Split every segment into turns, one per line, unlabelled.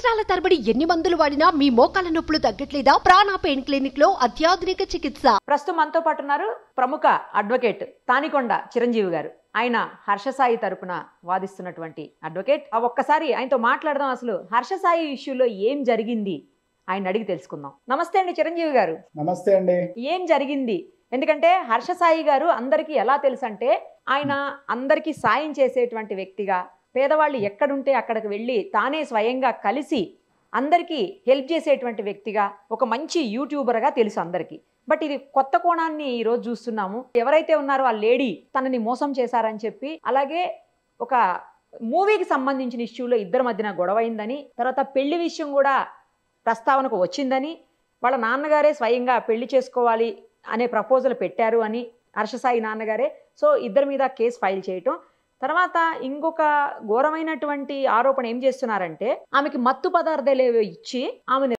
సంవత్సరాల తరబడి ఎన్ని మందులు వాడినా మీ మోకాల నొప్పులు తగ్గట్లేదా? ప్రాణ పెయిన్ క్లినిక్ లో అత్యాధునిక చికిత్స.
ప్రస్తుతం మనతో పాటు ఉన్నారు ప్రముఖ అడ్వకేట్ తానికొండ చిరంజీవి గారు. ఆయన హర్షసాయి తరపున వాదిస్తున్నటువంటి అడ్వకేట్. ఒక్కసారి ఆయనతో మాట్లాడదాం. అసలు హర్షసాయి ఇష్యూలో ఏం జరిగింది ఆయన అడిగి తెలుసుకుందాం. నమస్తే అండి చిరంజీవి గారు.
నమస్తే అండి.
ఏం జరిగింది? ఎందుకంటే హర్షసాయి గారు అందరికీ ఎలా తెలుసు అంటే ఆయన అందరికీ సాయం చేసేటువంటి వ్యక్తిగా, పేదవాళ్ళు ఎక్కడుంటే అక్కడికి వెళ్ళి తానే స్వయంగా కలిసి అందరికీ హెల్ప్ చేసేటువంటి వ్యక్తిగా, ఒక మంచి యూట్యూబర్గా తెలుసు అందరికీ. బట్ ఇది కొత్త కోణాన్ని ఈరోజు చూస్తున్నాము. ఎవరైతే ఉన్నారో ఆ లేడీ తనని మోసం చేశారని చెప్పి, అలాగే ఒక మూవీకి సంబంధించిన ఇష్యూలో ఇద్దరి మధ్యన గొడవ అయిందని, తర్వాత పెళ్లి విషయం కూడా ప్రస్తావనకు వచ్చిందని, వాళ్ళ నాన్నగారే స్వయంగా పెళ్లి చేసుకోవాలి అనే ప్రపోజల్ పెట్టారు అని హర్షసాయి నాన్నగారే. సో ఇద్దరి మీద కేసు ఫైల్ చేయటం, తర్వాత ఇంకొక ఘోరమైనటువంటి ఆరోపణ ఏం చేస్తున్నారంటే ఆమెకి మత్తు పదార్థాలు ఇచ్చి ఆమెను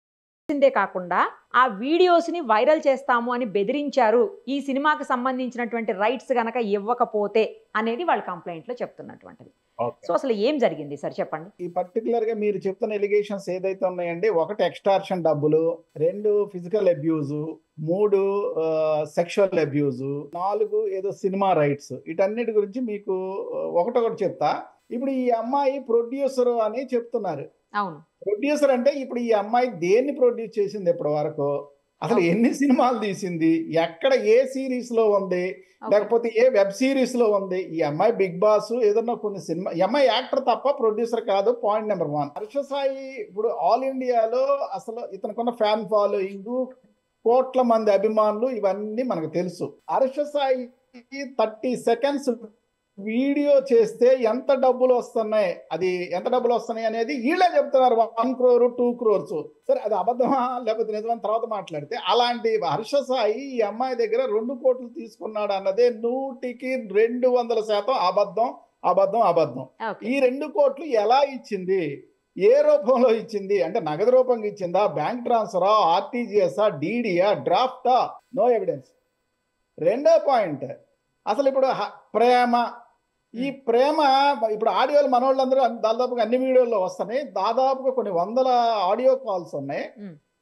దే కాకుండా ఆ వీడియోస్ని వైరల్ చేస్తాము అని బెదిరించారు, ఈ సినిమాకి సంబంధించినటువంటి రైట్స్ గనక ఇవ్వకపోతే అనేది వాళ్ళ కంప్లైంట్లో చెప్తున్నటువంటిది. సో అసలు ఏం జరిగింది సార్ చెప్పండి.
ఈ పర్టికులర్ గా మీరు చెప్తున్న ఎలిగేషన్స్ ఏదైతే ఉన్నాయండి, ఒకటి ఎక్స్టార్షన్ డబ్బులు, 2 ఫిజికల్ అబ్యూజ్, 3 సెక్షువల్ అబ్యూజ్, 4 ఏదో సినిమా రైట్స్. వీటన్నిటి గురించి మీకు ఒకటొకటి చెప్తా. ఇప్పుడు ఈ అమ్మాయి ప్రొడ్యూసర్ అని చెప్తున్నారు.
అవును,
ప్రొడ్యూసర్ అంటే ఇప్పుడు ఈ అమ్మాయి దేన్ని ప్రొడ్యూస్ చేసింది ఇప్పటి వరకు, అసలు ఎన్ని సినిమాలు తీసింది, ఎక్కడ ఏ సిరీస్ లో ఉంది, లేకపోతే ఏ వెబ్ సిరీస్ లో ఉంది. ఈ అమ్మాయి బిగ్ బాస్ ఏదన్నా కొన్ని సినిమా, ఈ అమ్మాయి యాక్టర్ తప్ప ప్రొడ్యూసర్ కాదు. Point number 1. హర్షసాయి ఇప్పుడు ఆల్ ఇండియాలో అసలు ఇతనుకున్న ఫ్యాన్ ఫాలోయింగ్, కోట్ల మంది అభిమానులు, ఇవన్నీ మనకు తెలుసు. హర్షసాయి 30 సెకండ్స్ వీడియో చేస్తే ఎంత డబ్బులు వస్తున్నాయి, అది ఎంత డబ్బులు వస్తున్నాయి అనేది వీళ్ళే చెప్తున్నారు. 1 crore 2 crores. సరే అది అబద్ధమా లేకపోతే నిజమని తర్వాత మాట్లాడితే, అలాంటి హర్షసాయి ఈ అమ్మాయి దగ్గర 2 కోట్లు తీసుకున్నాడు అన్నదే 100కి 200% అబద్ధం అబద్ధం అబద్ధం. ఈ 2 కోట్లు ఎలా ఇచ్చింది, ఏ రూపంలో ఇచ్చింది అంటే నగదు రూపంగా ఇచ్చిందా, బ్యాంక్ ట్రాన్స్ఫరా, ఆర్టీజీఎస్ఆ, డీడీయా, డ్రాఫ్టా? No evidence. రెండో పాయింట్, అసలు ఇప్పుడు ప్రేమ, ఈ ప్రేమ ఇప్పుడు ఆడియోలు మనోళ్ళందరూ దాదాపుగా అన్ని వీడియోల్లో వస్తున్నాయి. దాదాపుగా కొన్ని 100 ఆడియో కాల్స్ ఉన్నాయి.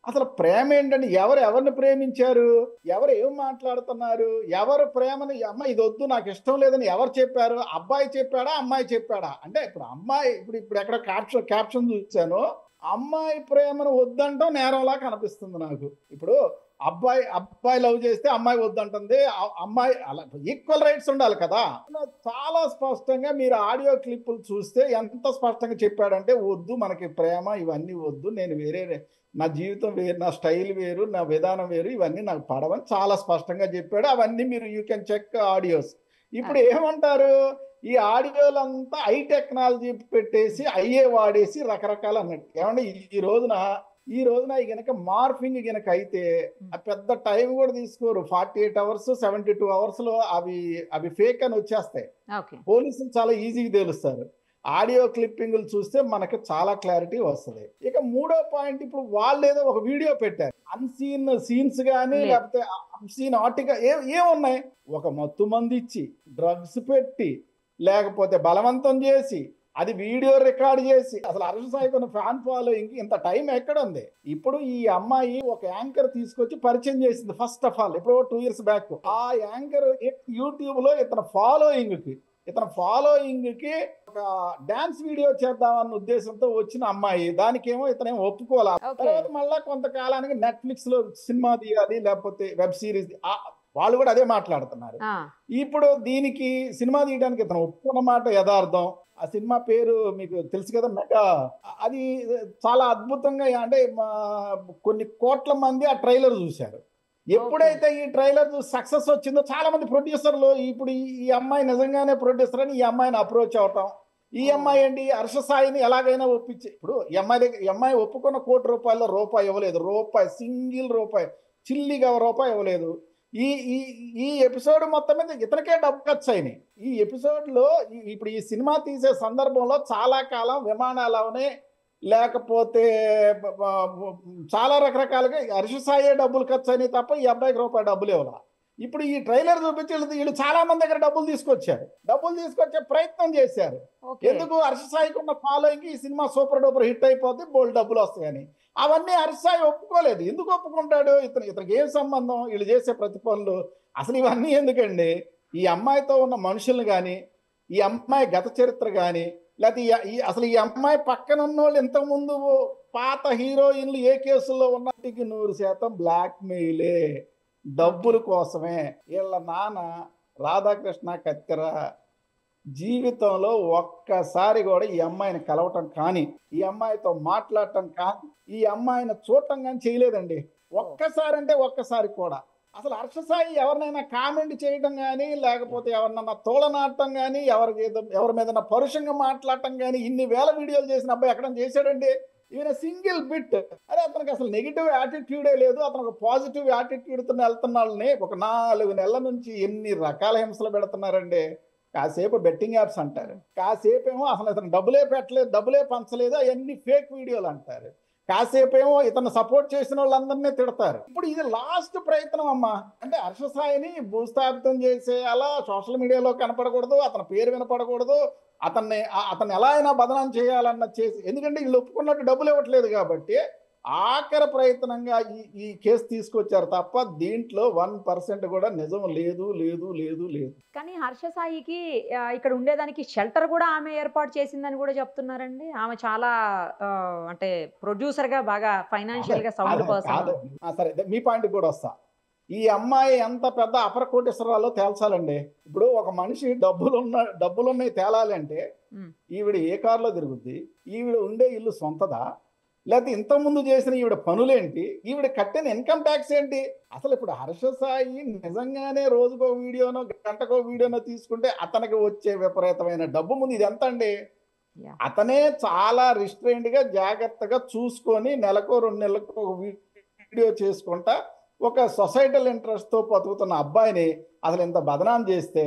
అసలు ప్రేమ ఏంటంటే ఎవరిని ప్రేమించారు, ఎవరు ఏం మాట్లాడుతున్నారు, ఎవరు ప్రేమని అమ్మాయి ఇది వద్దు నాకు ఇష్టం లేదని ఎవరు చెప్పారు, అబ్బాయి చెప్పాడా అమ్మాయి చెప్పాడా? అంటే ఇప్పుడు అమ్మాయి ఇప్పుడు ఎక్కడ క్యాప్షన్ చూశాను, అమ్మాయి ప్రేమను వద్దంటాం నేరంలా కనిపిస్తుంది నాకు. ఇప్పుడు అబ్బాయి లవ్ చేస్తే అమ్మాయి వద్దంటుంది, అమ్మాయి అలా ఈక్వల్ రైట్స్ ఉండాలి కదా. చాలా స్పష్టంగా మీరు ఆడియో క్లిప్పులు చూస్తే ఎంత స్పష్టంగా చెప్పాడంటే, వద్దు మనకి ప్రేమ ఇవన్నీ వద్దు, నేను వేరే, నా జీవితం వేరు, నా స్టైల్ వేరు, నా విధానం వేరు, ఇవన్నీ నాకు పడవని చాలా స్పష్టంగా చెప్పాడు. అవన్నీ మీరు యూ కెన్ చెక్ ఆడియోస్. ఇప్పుడు ఏమంటారు, ఈ ఆడియోలంతా ఐ టెక్నాలజీ పెట్టేసి అయ్యే వాడేసి రకరకాలు అన్నట్టు. ఏమంటే ఈ రోజున గనక మార్ఫింగ్ గనక అయితే పెద్ద టైం కూడా తీసుకోరు. 48 hours 72 hours లో అవి ఫేక్ అని వచ్చేస్తాయి. పోలీసులు చాలా ఈజీగా తెలుస్తారు. ఆడియో క్లిప్పింగ్లు చూస్తే మనకు చాలా క్లారిటీ వస్తుంది. ఇక మూడో పాయింట్, ఇప్పుడు వాళ్ళు ఏదో ఒక వీడియో పెట్టారు, అన్సీన్ సీన్స్ కానీ లేకపోతే అన్సీన్ ఆర్టికల్ ఏమున్నాయి, ఒక మత్తు మంది ఇచ్చి, డ్రగ్స్ పెట్టి, లేకపోతే బలవంతం చేసి, అది వీడియో రికార్డ్ చేసి, అసలు హర్షసాయి కొన్ని ఫ్యాన్ ఫాలోయింగ్ ఇంత టైం ఎక్కడ ఉంది? ఇప్పుడు ఈ అమ్మాయి ఒక యాంకర్ తీసుకొచ్చి పరిచయం చేసింది ఫస్ట్ ఆఫ్ ఆల్, ఇప్పుడు 2 years బ్యాక్. ఆ యాంకర్ యూట్యూబ్ లో ఇతని ఫాలోయింగ్ కి ఒక డాన్స్ వీడియో చేద్దామన్న ఉద్దేశంతో వచ్చిన అమ్మాయి, దానికేమో ఇతనేమో ఒప్పుకోవాలి. తర్వాత మళ్ళా కొంతకాలానికి నెట్ఫ్లిక్స్ లో సినిమా తీయాలి లేకపోతే వెబ్ సిరీస్, వాళ్ళు కూడా అదే మాట్లాడుతున్నారు. ఇప్పుడు దీనికి సినిమా తీయడానికి ఇతను ఒప్పుకున్న మాట యథార్థం. ఆ సినిమా పేరు మీకు తెలుసు కదా, మెగా. అది చాలా అద్భుతంగా, అంటే కొన్ని కోట్ల మంది ఆ ట్రైలర్ చూశారు. ఎప్పుడైతే ఈ ట్రైలర్ సక్సెస్ వచ్చిందో చాలా మంది ప్రొడ్యూసర్లు ఇప్పుడు ఈ అమ్మాయి నిజంగానే ప్రొడ్యూసర్ అని ఈ అమ్మాయిని అప్రోచ్ అవటం, ఈ అమ్మాయి ఏంటి హర్షసాయిని ఎలాగైనా ఒప్పించి, ఇప్పుడు ఈ అమ్మాయి ఒప్పుకున్న ₹1 రూపాయి ఇవ్వలేదు, సింగిల్ రూపాయి, చిల్లిగా రూపాయి ఇవ్వలేదు. ఈ ఎపిసోడ్ మొత్తం మీద ఇతనికే డబ్బు ఖర్చు అయినాయి. ఈ ఎపిసోడ్లో ఇప్పుడు ఈ సినిమా తీసే సందర్భంలో చాలా కాలం విమానాలనే లేకపోతే చాలా రకరకాలుగా హర్షసాయే డబ్బులు ఖర్చు అయినాయి తప్ప ఈ అబ్బాయికి రూపాయి డబ్బులు ఇవ్వాలి. ఇప్పుడు ఈ ట్రైలర్ చూపించి వీళ్ళు చాలా మంది దగ్గర డబ్బులు తీసుకొచ్చే ప్రయత్నం చేశారు.
ఓకే.
ఎందుకు? హర్ష సాయికి ఉన్న ఫాలోయింగ్ ఈ సినిమా సూపర్ డూపర్ హిట్ అయిపోతే బోల్డ్ డబ్బులు వస్తాయని. అవన్నీ హర్ష సాయి ఒప్పుకోలేదు. ఎందుకు ఒప్పుకుంటాడు? ఇతనికి ఏం సంబంధం వీళ్ళు చేసే ప్రతి పనులు? అసలు ఇవన్నీ ఎందుకండి? ఈ అమ్మాయితో ఉన్న మనుషుల్ని కానీ, ఈ అమ్మాయి గత చరిత్ర కానీ, లేకపోతే అసలు ఈ అమ్మాయి పక్కన ఉన్న వాళ్ళు ఇంతకుముందు పాత హీరోయిన్లు ఏ కేసుల్లో ఉన్నటికి 100% బ్లాక్ మెయిలే, డబ్బుల కోసమే. వీళ్ళ నాన్న రాధాకృష్ణ కత్తెర జీవితంలో ఒక్కసారి కూడా ఈ అమ్మాయిని కలవటం కానీ, ఈ అమ్మాయితో మాట్లాడటం కానీ, ఈ అమ్మాయిని చూడటం కానీ చేయలేదండి. ఒక్కసారి అంటే ఒక్కసారి కూడా. అసలు హర్ష సాయి ఎవరినైనా కామెంట్ చేయడం కానీ, లేకపోతే ఎవరినైనా తోలనాడటం కానీ, ఎవరి మీద పరుషంగా మాట్లాడటం కానీ, ఇన్ని వేల వీడియోలు చేసిన అబ్బాయి ఎక్కడ చేశాడండి? ఈయన సింగిల్ బిట్. అరే అతనికి అసలు నెగిటివ్ యాటిట్యూడే లేదు. అతను ఒక పాజిటివ్ యాటిట్యూడ్తో వెళ్తున్న వాళ్ళని ఒక 4 నెలల నుంచి ఎన్ని రకాల హింసలు పెడుతున్నారండి. కాసేపు బెట్టింగ్ యాప్స్ అంటారు, కాసేపు ఏమో అసలు ఇతను డబ్బులే పెట్టలేదు, డబ్బులే పంచలేదు, అవన్నీ ఫేక్ వీడియోలు అంటారు, కాసేపు ఏమో ఇతను సపోర్ట్ చేసిన వాళ్ళందరినీ తిడతారు. ఇప్పుడు ఇది లాస్ట్ ప్రయత్నం అమ్మా. అంటే హర్ష సాయిని భూస్థాపితం చేసేయాలా, సోషల్ మీడియాలో కనపడకూడదు, అతని పేరు వినపడకూడదు, అతన్ని ఎలా అయినా బదనాం చేయాలన్న చేసి, ఎందుకంటే వీళ్ళు ఒప్పుకున్నట్టు డబ్బులు ఇవ్వట్లేదు కాబట్టి ఆఖరి ప్రయత్నంగా ఈ కేసు తీసుకొచ్చారు తప్ప దీంట్లో 1% కూడా నిజం లేదు.
కానీ హర్ష సాయికి ఇక్కడ ఉండేదానికి షెల్టర్ కూడా ఆమె ఏర్పాటు చేసిందని కూడా చెప్తున్నారండి. ఆమె చాలా అంటే ప్రొడ్యూసర్ గా బాగా ఫైనాన్షియల్ గా సౌండ్ పర్సన్.
సరే, మీ పాయింట్ కూడా వస్తా. ఈ అమ్మాయి ఎంత పెద్ద అపర కోటేశ్వరాలో తేల్చాలండి. ఇప్పుడు ఒక మనిషి డబ్బులున్నాయి తేలాలి అంటే ఈవిడ ఏ కారులో తిరుగుద్ది, ఈవిడ ఉండే ఇల్లు సొంతదా, లేకపోతే ఇంతకుముందు చేసిన ఈవిడ పనులేంటి, ఈవిడ కట్టిన ఇన్కమ్ ట్యాక్స్ ఏంటి? అసలు ఇప్పుడు హర్ష సాయి నిజంగానే రోజుకో వీడియోనో గంటకో వీడియోనో తీసుకుంటే అతనికి వచ్చే విపరీతమైన డబ్బు ముందు ఇది ఎంత అండి? అతనే చాలా రిస్ట్రైన్డ్ గా జాగ్రత్తగా చూసుకొని నెలకో 2 నెలలకు వీడియో చేసుకుంటా ఒక సొసైటల్ ఇంట్రెస్ట్ తో బతుకుతున్న అబ్బాయిని అసలు ఇంత బదనాం చేస్తే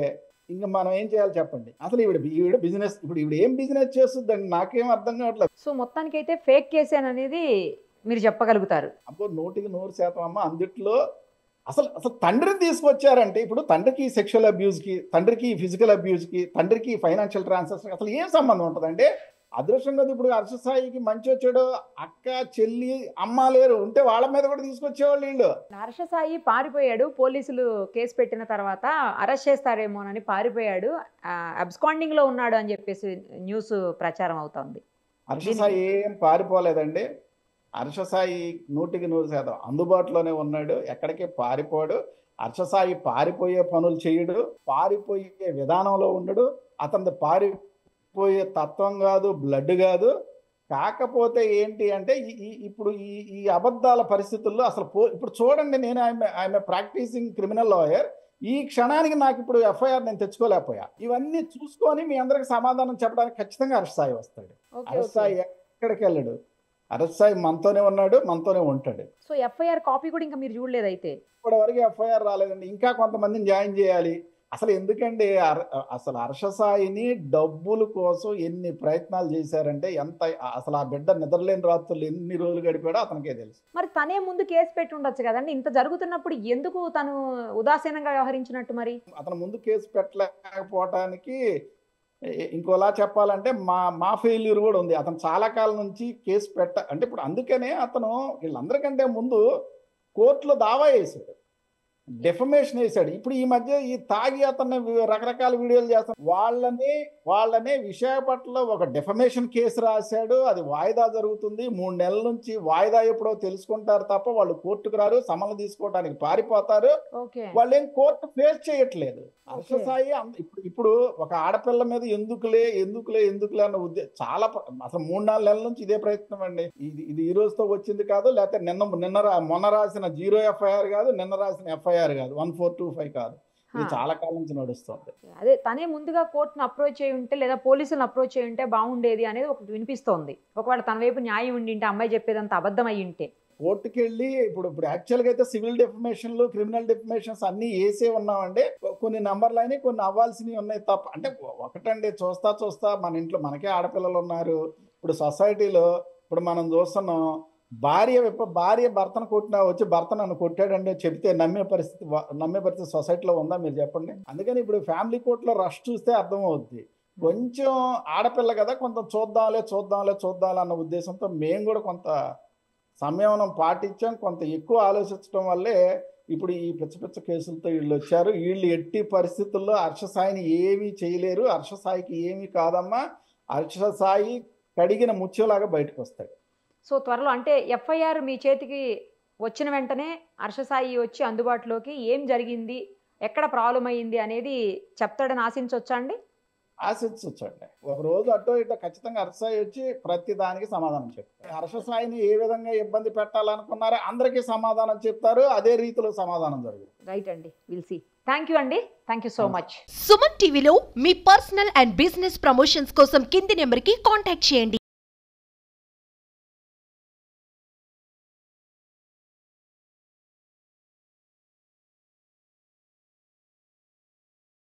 ఇంకా మనం ఏం చేయాలి చెప్పండి? అసలు ఈవిడ బిజినెస్, ఇప్పుడు ఈవిడ ఏం బిజినెస్ చేస్తుందండి? నాకేం అర్థం కావట్లేదు.
సో మొత్తానికి అయితే ఫేక్ కేసు అనేది మీరు చెప్పగలుగుతారు?
అబ్బో 100% అమ్మ. అందుట్లో అసలు తండ్రిని తీసుకొచ్చారంటే, ఇప్పుడు తండ్రికి సెక్షువల్ అబ్యూజ్ కి, తండ్రికి ఫిజికల్ అబ్యూజ్ కి, తండ్రికి ఫైనాన్షియల్ ట్రాన్సాక్షన్ అసలు ఏం సంబంధం ఉంటుందంటే? అదృష్టంగా ఇప్పుడు హర్ష సాయికి మంచి వచ్చాడు, అక్క చెల్లి అమ్మ లేరు, ఉంటే వాళ్ళ మీద కూడా తీసుకొచ్చేవాళ్ళు వీళ్ళు.
హర్ష సాయి పారిపోయాడు, పోలీసులు కేసు పెట్టిన తర్వాత అరెస్ట్ చేస్తారేమోనని పారిపోయాడు, అబ్స్కాండింగ్ లో ఉన్నాడు అని చెప్పేసి న్యూస్ ప్రచారం అవుతోంది.
హర్ష సాయి ఏం పారిపోలేదండి. హర్ష సాయి 100% అందుబాటులోనే ఉన్నాడు, ఎక్కడికి పారిపోడు. హర్ష సాయి పారిపోయే పనులు చేయడు, పారిపోయే విధానంలో ఉండడు, అతని పారిపోయే తత్వం కాదు, బ్లడ్ కాదు. కాకపోతే ఏంటి అంటే ఇప్పుడు ఈ అబద్ధాల పరిస్థితుల్లో అసలు ఇప్పుడు చూడండి, నేను ఐఎమ్ ప్రాక్టీసింగ్ క్రిమినల్ లాయర్. ఈ క్షణానికి నాకు ఇప్పుడు ఎఫ్ఐఆర్ నేను తెచ్చుకోలేకపోయా. ఇవన్నీ చూసుకొని మీ అందరికి సమాధానం చెప్పడానికి ఖచ్చితంగా హర్ష సాయి వస్తాడు. హర్ష సాయి ఎక్కడికి వెళ్ళడు, హర్ష సాయి మనతోనే ఉన్నాడు, మనతోనే ఉంటాడు.
సో ఎఫ్ఐఆర్ కాపీ కూడా ఇంకా మీరు చూడలేదు అయితే?
ఇప్పటి వరకు ఎఫ్ఐఆర్ రాలేదండి, ఇంకా కొంతమందిని జాయిన్ చేయాలి. అసలు ఎందుకండి అసలు హర్ష సాయిని డబ్బుల కోసం ఎన్ని ప్రయత్నాలు చేశారంటే, ఎంత అసలు ఆ బిడ్డ నిద్రలేని రాత్రులు ఎన్ని రోజులు గడిపాడో అతనికే తెలుసు.
మరి తనే ముందు కేసు పెట్టి ఉండొచ్చు కదండి, ఇంత జరుగుతున్నప్పుడు ఎందుకు తను ఉదాసీనంగా వ్యవహరించినట్టు? మరి అతను
ముందు కేసు పెట్టలేకపోవటానికి ఇంకోలా చెప్పాలంటే మా ఫెయిల్యూర్ కూడా ఉంది. అతను చాలా కాలం నుంచి కేసు అంటే ఇప్పుడు అందుకనే అతను వీళ్ళందరికంటే ముందు కోర్టులో దావా వేసాడు, డెఫమేషన్ వేసాడు. ఇప్పుడు ఈ మధ్య ఈ తాగి అతన్ని రకరకాల వీడియోలు చేస్తాడు. వాళ్ళనే విశాఖపట్నంలో ఒక డెఫమేషన్ కేసు రాశాడు. అది వాయిదా జరుగుతుంది, 3 నెలల నుంచి వాయిదా ఎప్పుడో తెలుసుకుంటారు తప్ప వాళ్ళు కోర్టుకు రారు, సమన్లు తీసుకోవడానికి పారిపోతారు. వాళ్ళు ఏం కోర్టు ఫేస్ చేయట్లేదు. హర్ష సాయి ఇప్పుడు ఒక ఆడపిల్ల మీద ఎందుకులే అన్న ఉద్దేశం చాలా అసలు 3-4 నెలల నుంచి ఇదే ప్రయత్నం అండి. ఇది ఈ రోజుతో వచ్చింది కాదు, లేకపోతే మొన్న రాసిన 0 ఎఫ్ఐఆర్ కాదు, నిన్న రాసిన ఎఫ్ఐఆర్ కాదు, 1425 కాదు, ఇది చాలా కాలం నుంచి నడుస్తుంది.
అదే తనే ముందుగా కోర్టును అప్రోచ్ అయ్యి ఉంటే లేదా పోలీసులను అప్రోచ్ అయ్యి ఉంటే బాగుండేది అనేది ఒకటి వినిపిస్తోంది. ఒకవేళ తన వైపు న్యాయం ఉండింటే, అమ్మాయి చెప్పేదంత అబద్ధం అయ్యి ఉంటే.
కోర్టుకి వెళ్ళి ఇప్పుడు యాక్చువల్గా అయితే సివిల్ డెఫమేషన్లు, క్రిమినల్ డెఫమేషన్స్ అన్నీ వేసే ఉన్నామండి. కొన్ని నంబర్లు అయినాయి, కొన్ని అవ్వాల్సినవి ఉన్నాయి తప్ప. అంటే ఒకటండి, చూస్తా మన ఇంట్లో మనకే ఆడపిల్లలు ఉన్నారు. ఇప్పుడు సొసైటీలో ఇప్పుడు మనం చూస్తున్నాం, భార్య భర్తను కొట్టినా వచ్చి భర్త నన్ను కొట్టాడంటే చెప్తే నమ్మే పరిస్థితి సొసైటీలో ఉందా మీరు చెప్పండి. అందుకని ఇప్పుడు ఫ్యామిలీ కోర్టులో రష్ చూస్తే అర్థమవుద్ది. కొంచెం ఆడపిల్ల కదా, కొంత చూద్దాంలే అన్న ఉద్దేశంతో మేము కూడా కొంత సంయమనం పాటించాం. కొంత ఎక్కువ ఆలోచించడం వల్లే ఇప్పుడు ఈ పిచ్చ కేసులతో వీళ్ళు వచ్చారు. వీళ్ళు ఎట్టి పరిస్థితుల్లో హర్షసాయిని ఏమీ చేయలేరు. హర్షసాయికి ఏమీ కాదమ్మా, హర్షసాయి కడిగిన ముత్యంలాగా బయటకు వస్తాడు.
సో త్వరలో అంటే ఎఫ్ఐఆర్ మీ చేతికి వచ్చిన వెంటనే హర్షసాయి వచ్చి అందుబాటులోకి ఏం జరిగింది, ఎక్కడ ప్రాబ్లం అయ్యింది అనేది చెప్తాడని ఆశించవచ్చా అండి?
ఆశించండి. ఒక రోజు అటో ఇటో ఖచ్చితంగా హర్షసాయి వచ్చి ప్రతి దానికి సమాధానం చెప్తారు. హర్షసాయిని ఏ విధంగా ఇబ్బంది పెట్టాలనుకున్నారో అందరికీ సమాధానం చెప్తారు. అదే రీతిలో సమాధానం జరుగుతుంది.
రైట్ అండి, విల్ సీ. థ్యాంక్ యూ అండి, thank you so much.
Suman టీవీలో మీ పర్సనల్ అండ్ బిజినెస్ ప్రమోషన్స్ కోసం కింది నెంబర్కి కాంటాక్ట్ చేయండి.